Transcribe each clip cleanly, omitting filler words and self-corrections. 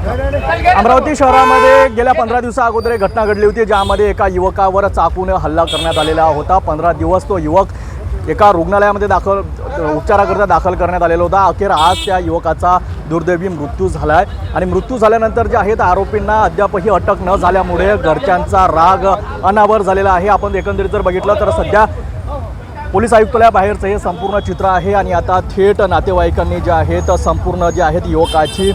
अमरावती शहरामध्ये गेल्या 15 दिवसा अगोदर एक घटना घडली होती, ज्यामध्ये एका युवकावर चाकूने हल्ला करण्यात आलेला होता। 15 दिवस तो युवक एका रुग्णालयामध्ये उपचाराकरता दाखल करण्यात आलेला होता। अखेर आज त्या युवकाचा दुर्दैवी मृत्यू झाला आहे आणि मृत्यू झाल्यानंतर जे आहेत आरोपींना अद्यापही अटक न झाल्यामुळे घरच्यांचा राग अनावर झालेला आहे। आपण एकंदरीत जर बघितलं तर सध्या पोलीस आयुक्तालयाबाहेरचं हे संपूर्ण चित्र आहे आणि आता थेट नातेवाईकांनी जे आहेत संपूर्ण जे आहेत युवकाची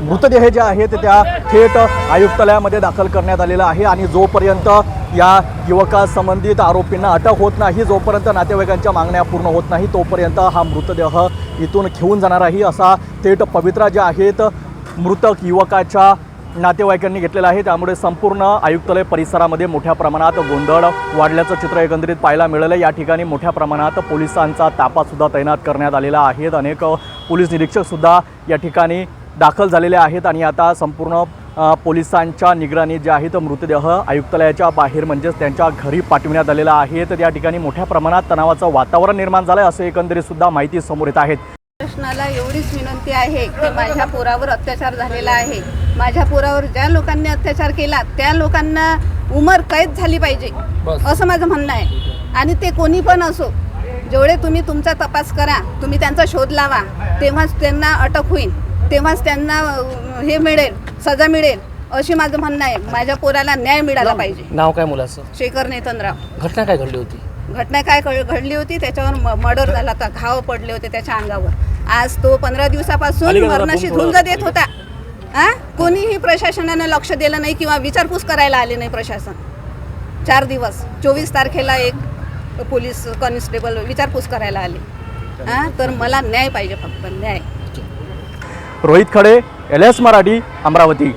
मृतदेह जे आहेत त्या थेट आयुक्तालयामध्ये दाखल करण्यात आलेला आहे आणि जोपर्यंत या युवकासंबंधित आरोपींना अटक होत नाही, जोपर्यंत नातेवाईकांच्या मागण्या पूर्ण होत नाही, तोपर्यंत हा मृतदेह इथून घेऊन जाणार आहे, असा थेट पवित्रा जे आहेत मृतक युवकाच्या नातेवाईकांनी घेतलेला आहे। त्यामुळे संपूर्ण आयुक्तालय परिसरामध्ये मोठ्या प्रमाणात गोंधळ वाढल्याचं चित्र एकंदरीत पाहायला मिळालं। या ठिकाणी मोठ्या प्रमाणात पोलिसांचा ताफासुद्धा तैनात करण्यात आलेला आहे। अनेक पोलीस निरीक्षकसुद्धा या ठिकाणी दाखल झालेले आहेत आणि आता संपूर्ण पोलिसांच्या निगराणी जे आहेत मृतदेह आयुक्तालयाच्या बाहेर म्हणजेच त्यांच्या घरी पाठविण्यात आलेला आहे। तर या ठिकाणी मोठ्या प्रमाणात तणावाचं वातावरण निर्माण झालं आहे, असं एकंदरीत सुद्धा माहिती समोर येत आहे। प्रशासनाला एवढीच विनंती आहे की माझ्या पोरावर अत्याचार झालेला आहे, माझ्या पोरावर ज्या लोकांनी अत्याचार केला त्या लोकांना उमर कैद झाली पाहिजे, असं माझं म्हणणं आहे। आणि ते कोणी पण असो, जेवढे तुम्ही तुमचा तपास करा, तुम्ही त्यांचा शोध लावा, तेव्हाच त्यांना अटक होईल, तेव्हाच त्यांना हे मिळेल, सजा मिळेल, अशी माझं म्हणणं आहे। माझ्या पोराला न्याय मिळाला पाहिजे। नाव काय मुलाचं? शेखर नेतनराव। घटना काय घडली होती? घटना काय घडली होती, त्याच्यावर मर्डर झाला होता, घाव पडले होते त्याच्या अंगावर। आज तो 15 दिवसापासून मरणाशी झुंज देत होता। कोणीही प्रशासनानं लक्ष दिलं नाही किंवा विचारपूस करायला आले नाही प्रशासन। 4 दिवस 24 तारखेला एक पोलीस कॉन्स्टेबल विचारपूस करायला आले। तर मला न्याय पाहिजे, फक्त न्याय। रोहित खडे, LS मराठी, अमरावती।